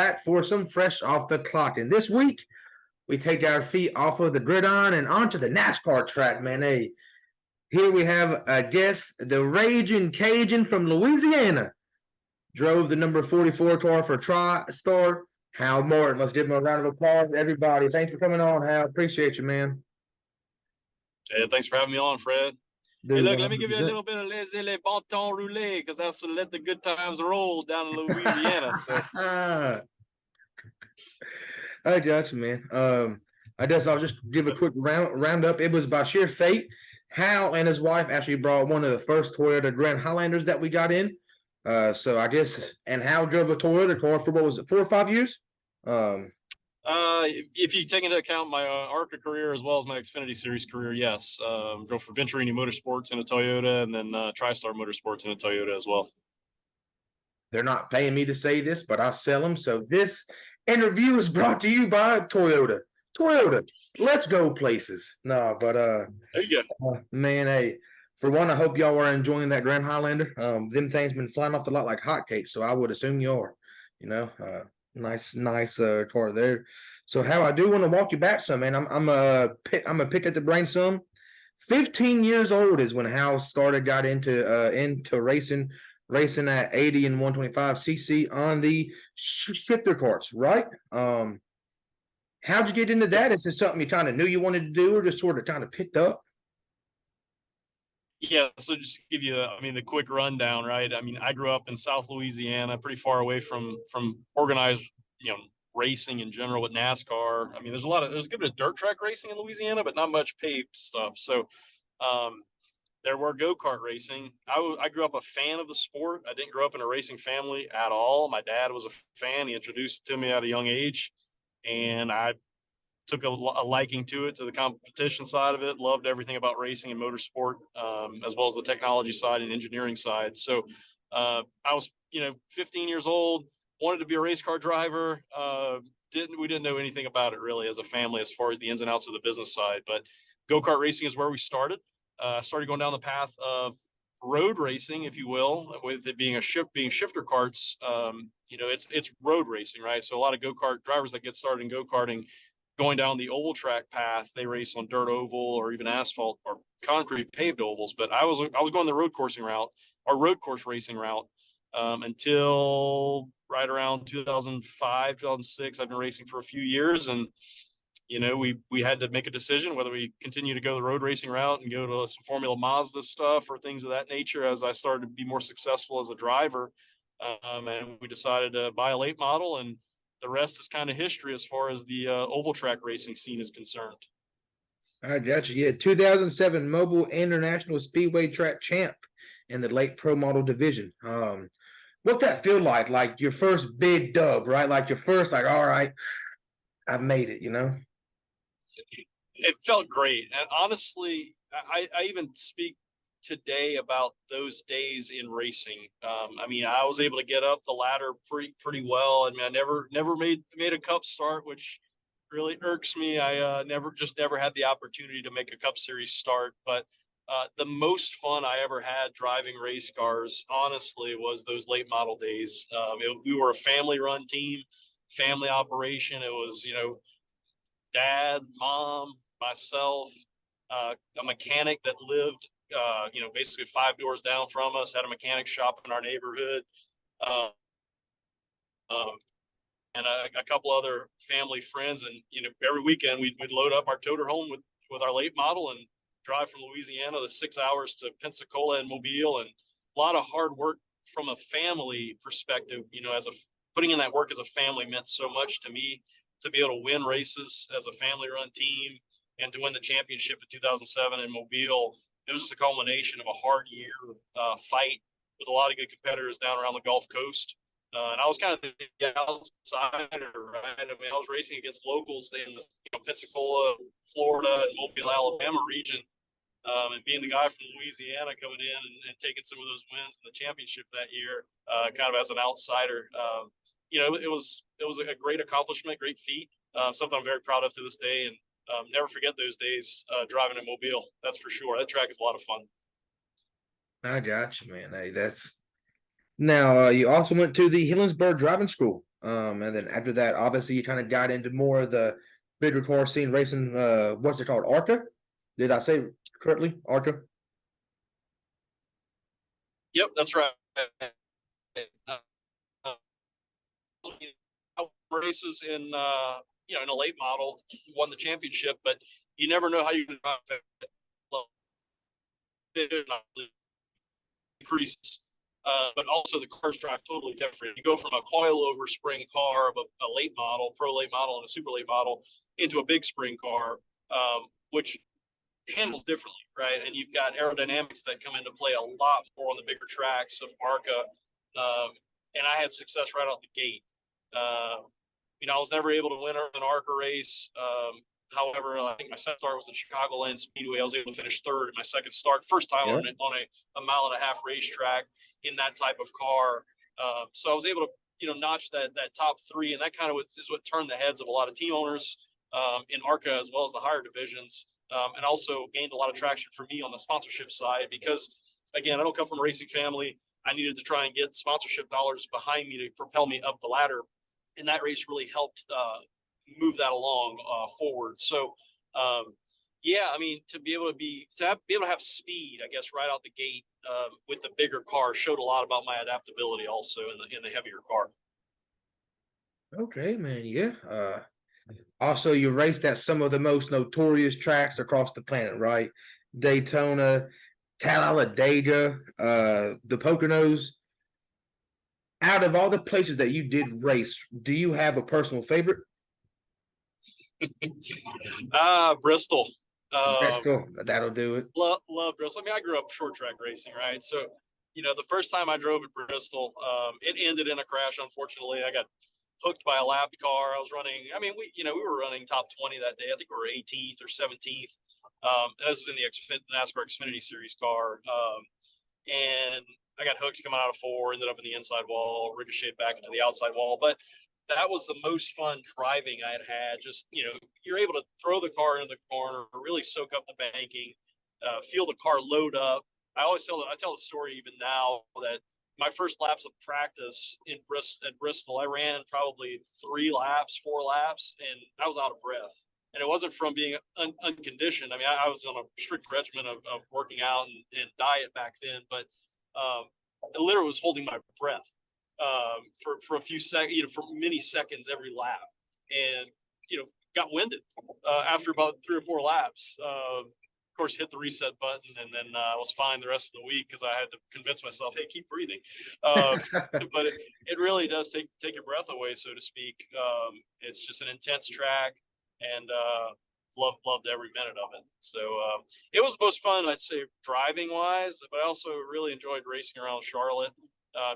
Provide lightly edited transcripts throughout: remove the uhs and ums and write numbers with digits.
back for some fresh off the clock. And this week, we take our feet off of the gridiron and onto the NASCAR track, man. Hey, here we have a guest, the Raging Cajun from Louisiana. Drove the number 44 car for TriStar, Hal Martin. Let's give him a round of applause, everybody. Thanks for coming on, Hal. Appreciate you, man. Hey, thanks for having me on, Fred. Dude, hey, look, let me give you a little bit of laissez les bon temps rouler, because that's what let the good times roll down in Louisiana. So I got you, man. I guess I'll just give a quick roundup. It was by sheer fate. Hal and his wife actually brought one of the first Toyota Grand Highlanders that we got in. So I guess, and Hal drove a Toyota car for, what was it, 4 or 5 years? If you take into account my ARCA career as well as my Xfinity Series career, yes. Drove for Venturini Motorsports in a Toyota, and then TriStar Motorsports in a Toyota as well. They're not paying me to say this, but I sell them. So this interview is brought to you by Toyota. Toyota, let's go places. No, but there you go. Man, hey, for one, I hope y'all are enjoying that Grand Highlander. Them things been flying off the lot like hotcakes, so I would assume you are. You know, nice car there. So Hal, I do want to walk you back some, man. I'm a pick at the brain some. 15 years old is when Hal got into racing at 80 and 125cc on the shifter carts, right? How'd you get into that? Is this something you kind of knew you wanted to do, or just sort of kind of picked up? Yeah, so just to give you, the quick rundown, right? I mean, I grew up in South Louisiana, pretty far away from organized, racing in general with NASCAR. I mean, there's a good bit of dirt track racing in Louisiana, but not much paved stuff. So there were go-kart racing. I grew up a fan of the sport. I didn't grow up in a racing family at all. My dad was a fan. He introduced it to me at a young age, and I took a liking to it, to the competition side of it, loved everything about racing and motorsport, as well as the technology side and engineering side. So I was, 15 years old, wanted to be a race car driver. We didn't know anything about it really as a family, as far as the ins and outs of the business side, but go-kart racing is where we started. Started going down the path of road racing, if you will, with it being shifter carts. It's road racing, right? So a lot of go-kart drivers that get started in go-karting, going down the oval track path, they race on dirt oval or even asphalt or concrete paved ovals. But I was going the road course racing route until right around 2005, 2006. I've been racing for a few years, and we had to make a decision whether we continue to go the road racing route and go to some Formula Mazda stuff or things of that nature as I started to be more successful as a driver. And we decided to buy a late model, and the rest is kind of history as far as the oval track racing scene is concerned. I got you. Yeah, 2007 Mobile International Speedway Track champ in the late pro model division. What's that feel like? Like your first big dub, right? Like your first, like, all right, I've made it, It felt great. And honestly, I even speak today about those days in racing. I was able to get up the ladder pretty well. I mean, I never made a cup start, which really irks me. I never had the opportunity to make a Cup Series start. But the most fun I ever had driving race cars, honestly, was those late model days. We were a family-run team, family operation. It was, dad, mom, myself, a mechanic that lived basically 5 doors down from us, had a mechanic shop in our neighborhood, and a couple other family friends. And, every weekend we'd load up our toter home with our late model and drive from Louisiana the 6 hours to Pensacola and Mobile. And a lot of hard work from a family perspective, putting in that work as a family meant so much to me, to be able to win races as a family run team and to win the championship in 2007 in Mobile. It was just a culmination of a hard year fight with a lot of good competitors down around the Gulf Coast. And I was kind of the outsider, right? I mean, I was racing against locals in the Pensacola, Florida, and Mobile, Alabama region. And being the guy from Louisiana coming in and taking some of those wins in the championship that year, kind of as an outsider, it was a great accomplishment, great feat, something I'm very proud of to this day. And never forget those days driving in Mobile. That's for sure. That track is a lot of fun. I got you, man. Hey, that's now. You also went to the Hillensburg Driving School. And then after that, obviously, you kind of got into more of the bigger car scene racing. What's it called? ARCA? Did I say correctly? ARCA? Yep, that's right. Races in in a late model, won the championship, but you never know how you increases. But also the cars drive totally different. You go from a coilover spring car of a late model, pro late model, and a super late model into a big spring car, which handles differently, right? And you've got aerodynamics that come into play a lot more on the bigger tracks of ARCA. And I had success right out the gate. I was never able to win an ARCA race. However, I think my second start was the Chicagoland Speedway. I was able to finish third in my second start, first time on a mile and a half racetrack in that type of car. So I was able to, notch that top three, and that kind of is what turned the heads of a lot of team owners in ARCA as well as the higher divisions, and also gained a lot of traction for me on the sponsorship side because, again, I don't come from a racing family. I needed to try and get sponsorship dollars behind me to propel me up the ladder, and that race really helped move that along forward. So, to be able to have speed, I guess, right out the gate with the bigger car showed a lot about my adaptability also in the heavier car. Okay, man. Yeah. Also, you raced at some of the most notorious tracks across the planet, right? Daytona, Talladega, the Poconos. Out of all the places that you did race, do you have a personal favorite? Bristol. Bristol, that'll do it. Love Bristol. I mean, I grew up short track racing, right? So, the first time I drove at Bristol, it ended in a crash. Unfortunately, I got hooked by a lapped car. I was running. I mean, we were running top 20 that day. I think we were 18th or 17th. This was in the NASCAR Xfinity Series car, and I got hooked coming out of four. Ended up in the inside wall, ricocheted back into the outside wall, but that was the most fun driving I had. Just, you're able to throw the car into the corner, really soak up the banking, feel the car load up. I tell the story even now that my first laps of practice at Bristol, I ran probably 4 laps, and I was out of breath. And it wasn't from being unconditioned. I mean, I was on a strict regimen of working out and diet back then, but I literally was holding my breath for a few seconds, for many seconds every lap, and got winded after about 3 or 4 laps. Of course, hit the reset button, and then I was fine the rest of the week because I had to convince myself, hey, keep breathing. But it really does take your breath away, so to speak. It's just an intense track, and loved every minute of it. So it was the most fun, I'd say, driving wise, but I also really enjoyed racing around Charlotte.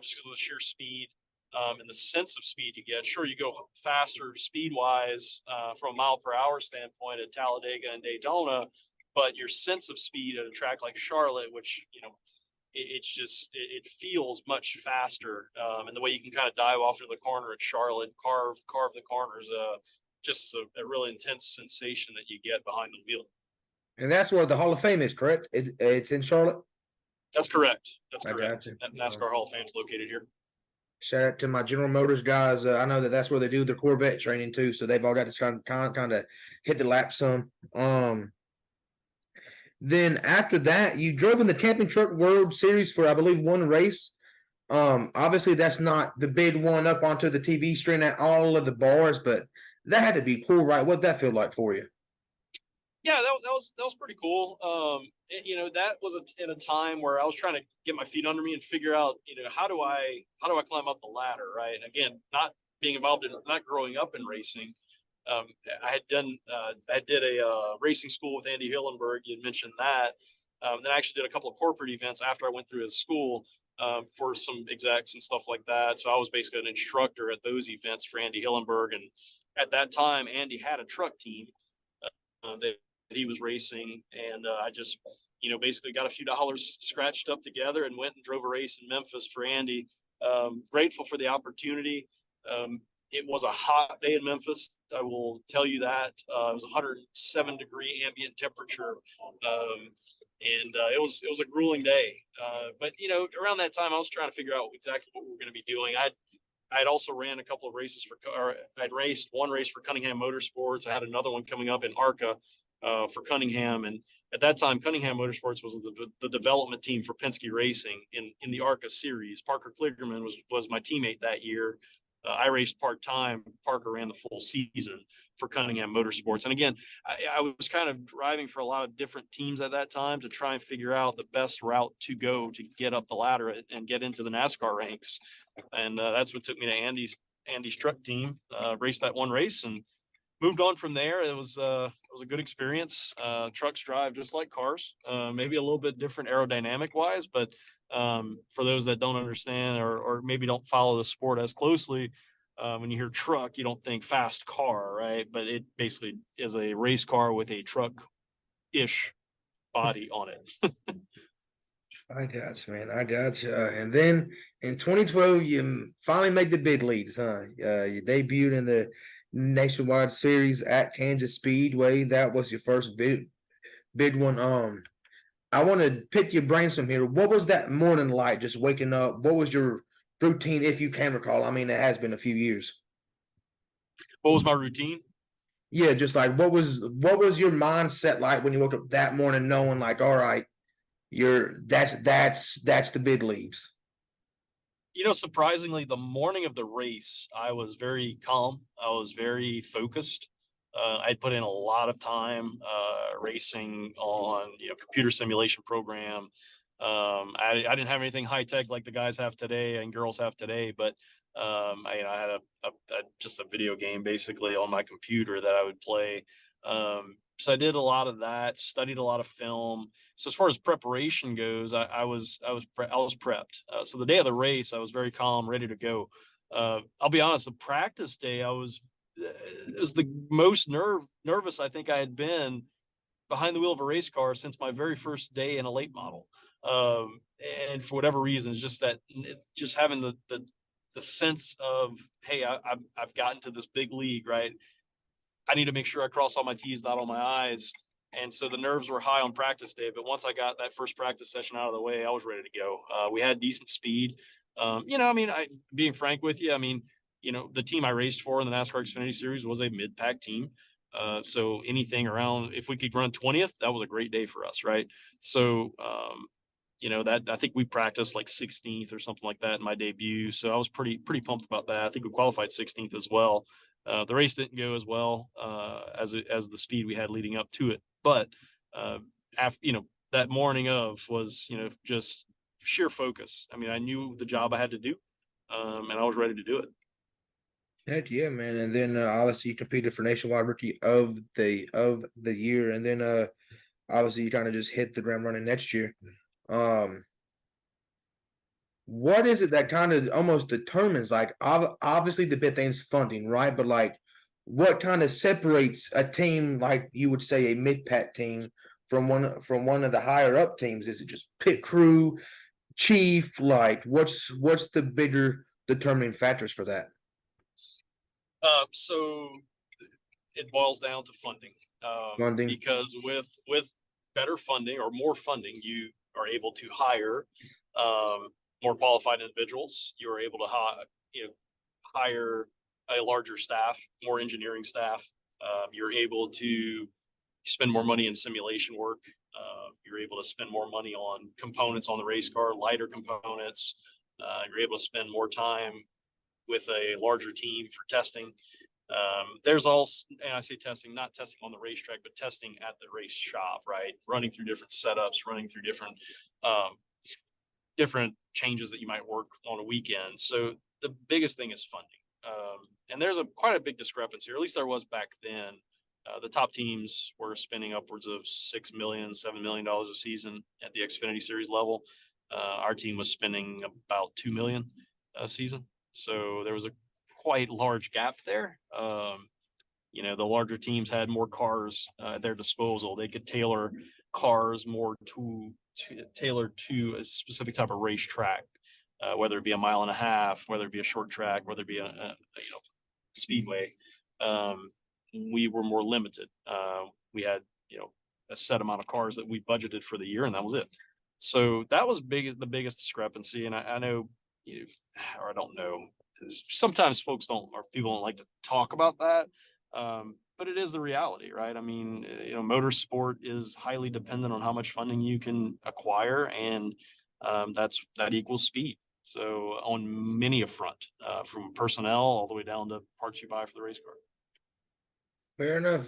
Just because of the sheer speed and the sense of speed you get. Sure, you go faster speed-wise from a mile per hour standpoint at Talladega and Daytona, but your sense of speed at a track like Charlotte, which, it feels much faster. And the way you can kind of dive off into the corner at Charlotte, carve the corners, just a really intense sensation that you get behind the wheel. And that's where the Hall of Fame is, correct? It's in Charlotte? That's correct. That's I correct. got you. NASCAR Hall of Fame is located here. Shout out to my General Motors guys. I know that's where they do their Corvette training too, so they've all got to kind of hit the lap some. Then after that, you drove in the Camping Truck World Series for, I believe, 1 race. Obviously, that's not the big one up onto the TV screen at all of the bars, but that had to be cool, right? What'd that feel like for you? Yeah, that was pretty cool. That was in a time where I was trying to get my feet under me and figure out, how do I climb up the ladder, right? And again, not growing up in racing. I did a racing school with Andy Hillenberg. You had mentioned that. Then I actually did a couple of corporate events after I went through his school for some execs and stuff like that. So I was basically an instructor at those events for Andy Hillenberg. And at that time, Andy had a truck team that he was racing, and I just basically got a few dollars scratched up together and went and drove a race in Memphis for Andy. Grateful for the opportunity. It was a hot day in Memphis, I will tell you that. It was 107-degree ambient temperature, and it was a grueling day. But around that time, I was trying to figure out exactly what we were going to be doing. I'd also ran a couple of races or I'd raced one race for Cunningham Motorsports. I had another one coming up in ARCA for Cunningham. And at that time, Cunningham Motorsports was the development team for Penske Racing in the ARCA series. Parker Kligerman was my teammate that year. I raced part-time. Parker ran the full season for Cunningham Motorsports. And again, I was kind of driving for a lot of different teams at that time to try and figure out the best route to go to get up the ladder and get into the NASCAR ranks. And that's what took me to Andy's truck team, raced that one race and moved on from there. It was a good experience. Trucks drive just like cars, maybe a little bit different aerodynamic wise, but for those that don't understand or maybe don't follow the sport as closely, when you hear truck, you don't think fast car, right? But it basically is a race car with a truck-ish body on it. I got you, man. I got you. And then in 2012, you finally made the big leagues, huh? You debuted in the Nationwide Series at Kansas Speedway. That was your first big one. I want to pick your brains from here. What was that morning like? Just waking up. What was your routine, if you can recall? I mean, it has been a few years. What was my routine? Yeah, just like what was your mindset like when you woke up that morning, knowing like, all right, that's the big leagues. Surprisingly, the morning of the race, I was very calm. I was very focused. I'd put in a lot of time racing on computer simulation program. I didn't have anything high tech like the guys have today and girls have today, but I had just a video game basically on my computer that I would play. So I did a lot of that, studied a lot of film. So as far as preparation goes, I was prepped. So the day of the race, I was very calm, ready to go. I'll be honest, the practice day, it was the most nervous I think I had been behind the wheel of a race car since my very first day in a late model. And for whatever reason, it's just having the sense of, hey, I've gotten to this big league, right? I need to make sure I cross all my T's, dot all my I's. And so the nerves were high on practice day, but once I got that first practice session out of the way, I was ready to go. We had decent speed. Being frank with you, the team I raced for in the NASCAR Xfinity Series was a mid-pack team. So anything around, if we could run 20th, that was a great day for us, right? So, that I think we practiced like 16th or something like that in my debut. So I was pretty pumped about that. I think we qualified 16th as well. The race didn't go as well as the speed we had leading up to it, but after that morning of was just sheer focus. I mean, I knew the job I had to do, and I was ready to do it. Heck yeah, man! And then obviously you competed for Nationwide Rookie of the Year, and then obviously you kind of just hit the ground running next year. What is it that kind of almost determines, like, obviously the big thing's funding, right? But like, what kind of separates a team, like you would say a mid-pack team, from one of the higher up teams? Is it just pit crew, chief? Like, what's the bigger determining factors for that? So it boils down to funding, Funding. because with better funding or more funding, you are able to hire more qualified individuals. You are able to hire a larger staff, more engineering staff. You're able to spend more money in simulation work. You're able to spend more money on components on the race car, lighter components. You're able to spend more time with a larger team for testing. There's also, and I say testing, not testing on the racetrack, but testing at the race shop, right? Running through different setups, running through different changes that you might work on a weekend. So the biggest thing is funding. And there's quite a big discrepancy, or at least there was back then. The top teams were spending upwards of $6 million, $7 million a season at the Xfinity Series level. Our team was spending about $2 million a season. So there was a quite large gap there. The larger teams had more cars at their disposal. They could tailor cars more tailored to a specific type of racetrack, whether it be a mile and a half, whether it be a short track, whether it be a speedway. We were more limited. We had a set amount of cars that we budgeted for the year, and that was it. So that was the biggest discrepancy. And I know, or I don't know, sometimes folks don't, or people don't like to talk about that. But it is the reality, right? I mean, motorsport is highly dependent on how much funding you can acquire, and that equals speed. So on many a front, from personnel all the way down to parts you buy for the race car. Fair enough.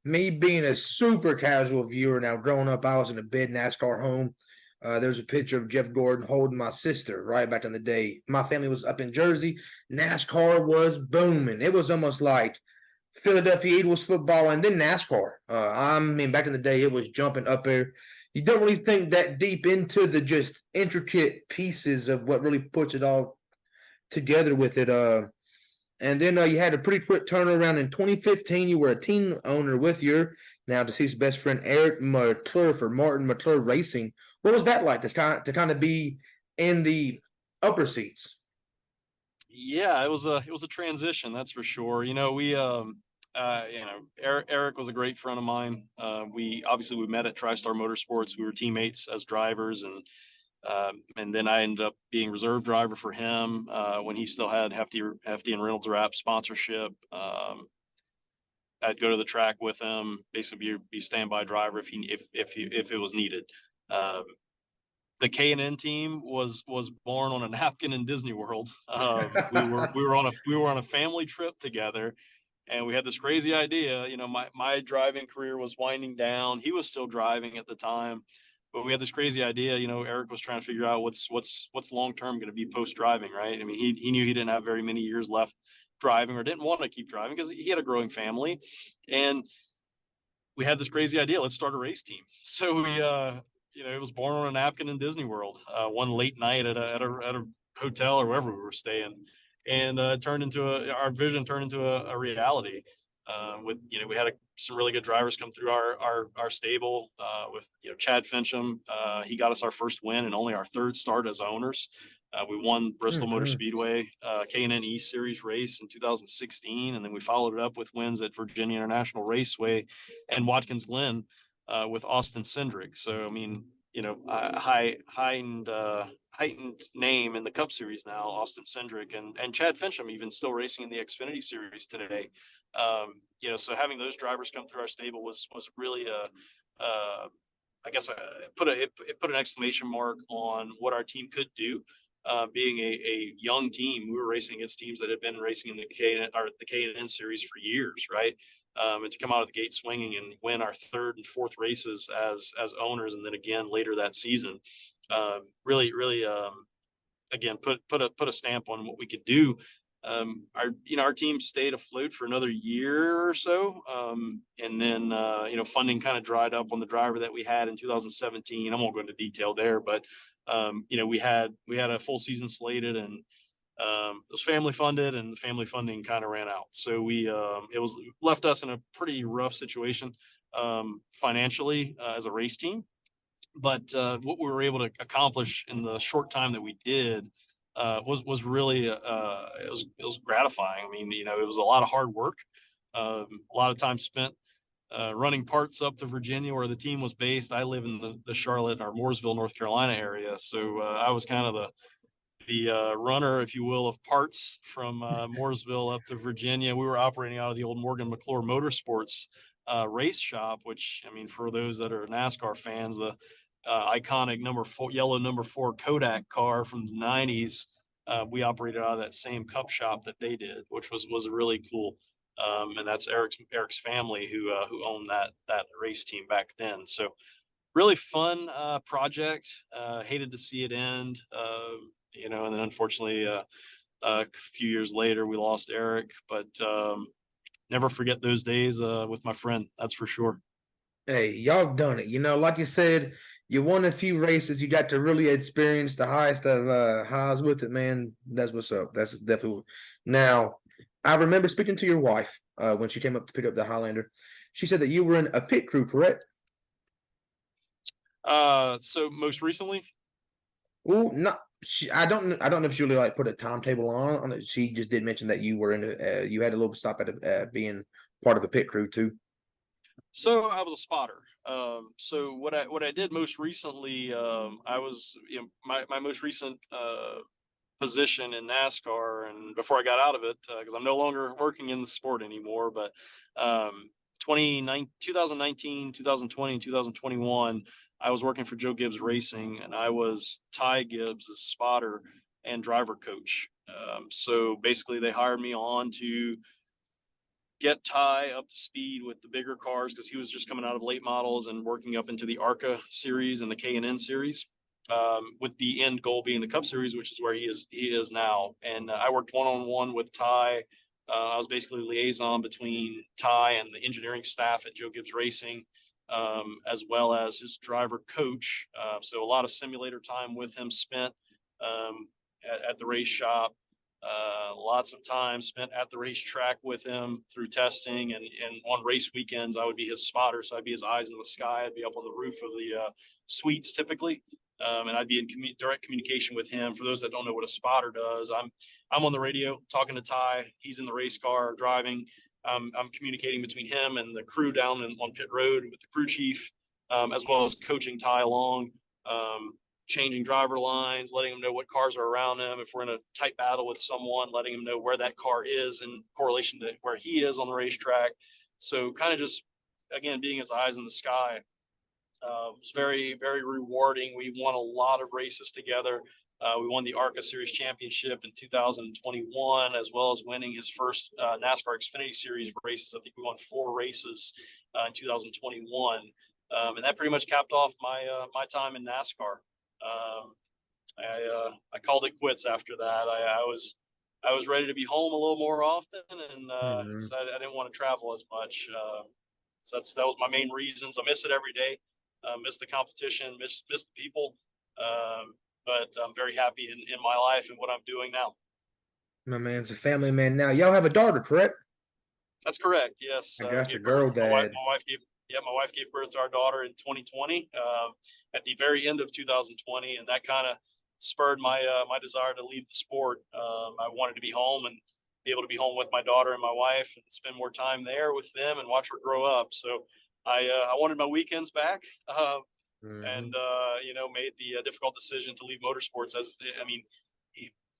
Me being a super casual viewer now, growing up, I was in a big NASCAR home. There's a picture of Jeff Gordon holding my sister right back in the day. My family was up in Jersey. NASCAR was booming. It was almost like Philadelphia Eagles football and then NASCAR. I mean, back in the day, it was jumping up there. You don't really think that deep into the just intricate pieces of what really puts it all together with it. And then you had a pretty quick turnaround in 2015. You were a team owner with your now deceased best friend Eric McClure for Martin McClure Racing. What was that like to kind of be in the upper seats? Yeah, it was a transition, that's for sure. Eric was a great friend of mine. We met at TriStar Motorsports. We were teammates as drivers, and then I ended up being reserve driver for him when he still had Hefty and Reynolds Wrap sponsorship. I'd go to the track with him, basically be standby driver if it was needed. Um, the K&N team was born on a napkin in Disney World. We were on a family trip together, and we had this crazy idea. My driving career was winding down. He was still driving at the time, but we had this crazy idea. Eric was trying to figure out what's long term going to be post driving, right? I mean, he knew he didn't have very many years left driving, or didn't want to keep driving because he had a growing family, and we had this crazy idea. Let's start a race team. So it was born on a napkin in Disney World. One late night at a hotel or wherever we were staying, and our vision turned into a reality. We had some really good drivers come through our stable with Chad Fincham. He got us our first win and only our third start as owners. We won Bristol Motor Speedway K&N East Series race in 2016, and then we followed it up with wins at Virginia International Raceway and Watkins Glen with Austin Cindric. So I mean, heightened name in the Cup Series now, Austin Cindric and Chad Fincham even still racing in the Xfinity Series today. So having those drivers come through our stable was really I guess it put an exclamation mark on what our team could do. Being a young team, we were racing against teams that had been racing in the K&N series for years, right? And to come out of the gate swinging and win our third and fourth races as owners, and then again later that season, really again put a stamp on what we could do. Our team stayed afloat for another year or so, and then funding kind of dried up on the driver that we had in 2017. I won't go into detail there, but we had a full season slated, and it was family funded, and the family funding kind of ran out. So it was left us in a pretty rough situation financially as a race team. But what we were able to accomplish in the short time that we did was really it was gratifying. I mean, it was a lot of hard work, a lot of time spent running parts up to Virginia where the team was based. I live in the Charlotte or Mooresville, North Carolina area, so I was kind of the runner, if you will, of parts from Mooresville up to Virginia. We were operating out of the old Morgan McClure Motorsports race shop, which, I mean, for those that are NASCAR fans, the iconic yellow number 4 Kodak car from the 90s. We operated out of that same cup shop that they did, which was really cool. And that's Eric's family who owned that race team back then. So really fun project. Hated to see it end. And then unfortunately, a few years later, we lost Eric. But never forget those days with my friend. That's for sure. Hey, y'all done it. Like you said, you won a few races. You got to really experience the highest of highs with it, man. That's what's up. That's definitely. Now, I remember speaking to your wife when she came up to pick up the Highlander. She said that you were in a pit crew, correct? So most recently, Well, not. I don't know if she really like put a timetable on it. She just did mention that you were in. You had a little stop at being part of the pit crew too. so I was a spotter. So what I did most recently, I was my most recent position in NASCAR, and before I got out of it, because I'm no longer working in the sport anymore. But 2019, 2020, and 2021, I was working for Joe Gibbs Racing, and I was Ty Gibbs' spotter and driver coach. So basically, they hired me on to get Ty up to speed with the bigger cars because he was just coming out of late models and working up into the ARCA series and the K&N series, with the end goal being the Cup Series, which is where he is now. And I worked one-on-one with Ty. I was basically liaison between Ty and the engineering staff at Joe Gibbs Racing, as well as his driver coach. So a lot of simulator time with him spent at the race shop. Lots of time spent at the racetrack with him through testing, and on race weekends I would be his spotter, so I'd be his eyes in the sky. I'd be up on the roof of the suites typically, and I'd be in direct communication with him. For those that don't know what a spotter does, I'm on the radio talking to Ty. He's in the race car driving. I'm communicating between him and the crew down on pit road with the crew chief, as well as coaching Ty along. Changing driver lines, letting them know what cars are around him. If we're in a tight battle with someone, letting him know where that car is in correlation to where he is on the racetrack. So kind of just, again, being his eyes in the sky. Was very, very rewarding. We won a lot of races together. We won the ARCA Series Championship in 2021, as well as winning his first NASCAR Xfinity Series races. I think we won 4 races in 2021. And that pretty much capped off my time in NASCAR. I called it quits after that. I was ready to be home a little more often, and so I didn't want to travel as much. So that was my main reasons. I miss it every day. Miss the competition, miss the people. But I'm very happy in my life and what I'm doing now. My man's a family man now. Y'all have a daughter, correct? That's correct. Yes. I got the girl dad. My wife gave birth to our daughter in 2020, at the very end of 2020, and that kind of spurred my desire to leave the sport. I wanted to be home and be able to be home with my daughter and my wife and spend more time there with them and watch her grow up. So I wanted my weekends back, and made the difficult decision to leave motorsports.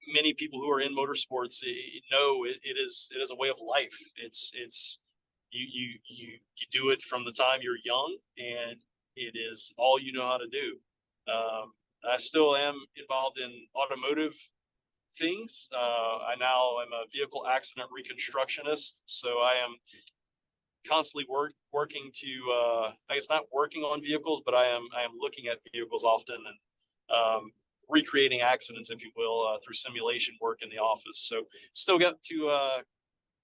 Many people who are in motorsports know it is a way of life. It's you do it from the time you're young, and it is all you know how to do. I still am involved in automotive things. I now am a vehicle accident reconstructionist, so I am constantly working to I guess not working on vehicles, but I am looking at vehicles often and recreating accidents, if you will, through simulation work in the office. So still got to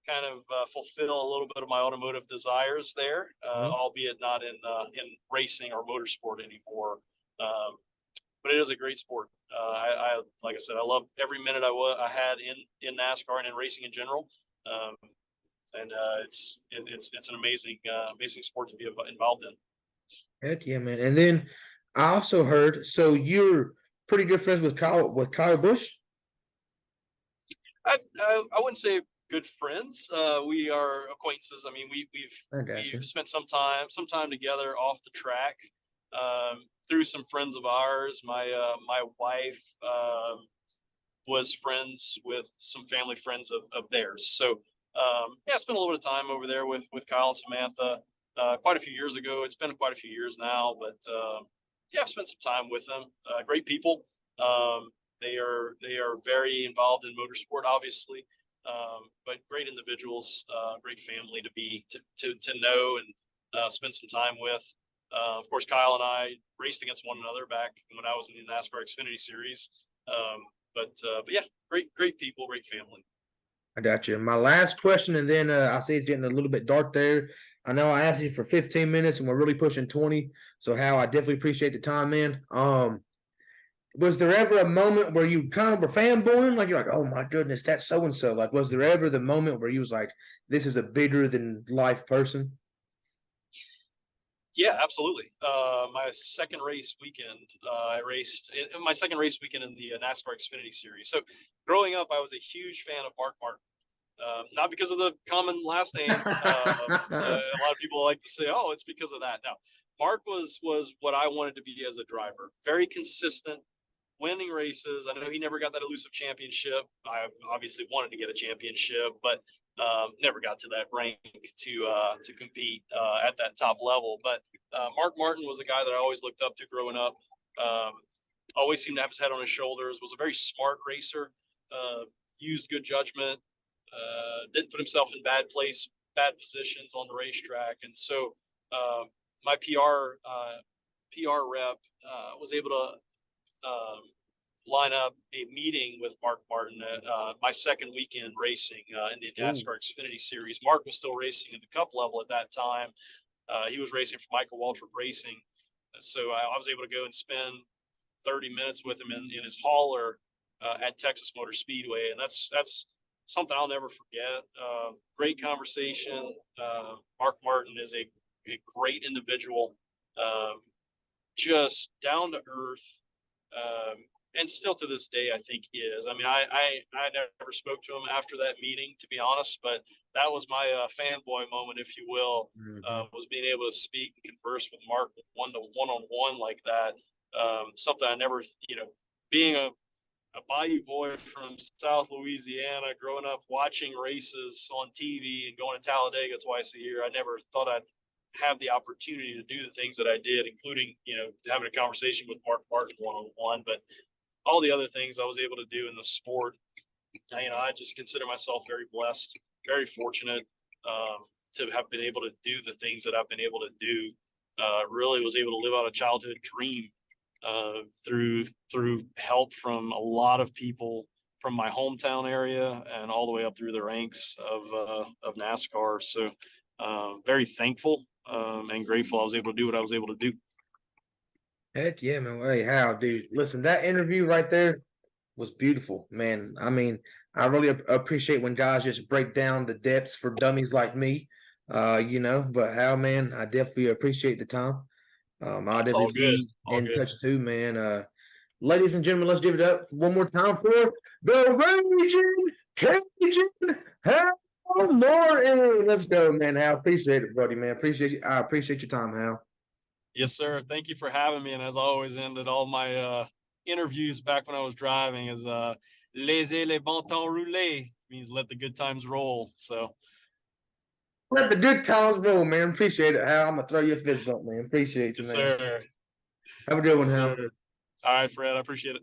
kind of fulfill a little bit of my automotive desires there, albeit not in racing or motorsport anymore. But it is a great sport. I like I said, I love every minute I had in NASCAR and in racing in general. And it's an amazing sport to be involved in. Heck yeah, man! And then I also heard, so you're pretty good friends with Kyle Busch. I wouldn't say good friends. We are acquaintances. I mean, we've spent some time together off the track, through some friends of ours. My wife was friends with some family friends of theirs. So I spent a little bit of time over there with Kyle and Samantha quite a few years ago. It's been quite a few years now, but I've spent some time with them. Great people. They are very involved in motorsport, obviously, but great individuals, great family to know and spend some time with. Of course, Kyle and I raced against one another back when I was in the NASCAR Xfinity Series. But yeah, great people, great family. I got you. My last question, and then I see it's getting a little bit dark there. I know I asked you for 15 minutes, and we're really pushing 20. So, Hal, I definitely appreciate the time, man. Was there ever a moment where you kind of were fanboying? Like, you're like, oh, my goodness, that's so-and-so. Like, was there ever the moment where you was like, this is a bigger-than-life person? Yeah, absolutely. My second race weekend, I raced in my second race weekend in the NASCAR Xfinity Series. So growing up, I was a huge fan of Mark Martin. Not because of the common last name. A lot of people like to say, oh, it's because of that. No, Mark was what I wanted to be as a driver. Very consistent, winning races. I know he never got that elusive championship. I obviously wanted to get a championship, but never got to that rank to compete at that top level. But Mark Martin was a guy that I always looked up to growing up. Always seemed to have his head on his shoulders. Was a very smart racer. Used good judgment. Didn't put himself in bad positions on the racetrack, and so my PR rep was able to line up a meeting with Mark Martin at my second weekend racing in the NASCAR Xfinity Series. Mark was still racing in the Cup level at that time. He was racing for Michael Waltrip Racing, so I was able to go and spend 30 minutes with him in his hauler at Texas Motor Speedway, and that's something I'll never forget. Great conversation. Mark Martin is a great individual, just down to earth, and still to this day, I think is. I mean, I never spoke to him after that meeting, to be honest, but that was my fanboy moment, if you will, was being able to speak and converse with Mark one-on-one like that. Something I never, being a bayou boy from South Louisiana, growing up watching races on TV and going to Talladega twice a year, I never thought I'd have the opportunity to do the things that I did, including, having a conversation with Mark Martin one-on-one, but all the other things I was able to do in the sport. I just consider myself very blessed, very fortunate to have been able to do the things that I've been able to do. Really was able to live out a childhood dream through help from a lot of people from my hometown area and all the way up through the ranks of NASCAR. So very thankful and grateful I was able to do what I was able to do. Heck yeah, man. Hey, Hal, dude. Listen, that interview right there was beautiful, man. I mean, I really appreciate when guys just break down the depths for dummies like me, But Hal, man, I definitely appreciate the time. I'll definitely be in touch too, man. Ladies and gentlemen, let's give it up one more time for the Raging Cajun Hal Martin. Let's go, man. Hal, appreciate it, buddy, man. I appreciate your time, Hal. Yes, sir. Thank you for having me. And as I always ended all my interviews back when I was driving is laissez les bon temps rouler, means let the good times roll. So let the good times roll, man. Appreciate it, Hal. I'm gonna throw you a fist bump, man. Appreciate you, yes, man. Sir. Have a good one, Hal. All right, Fred. I appreciate it.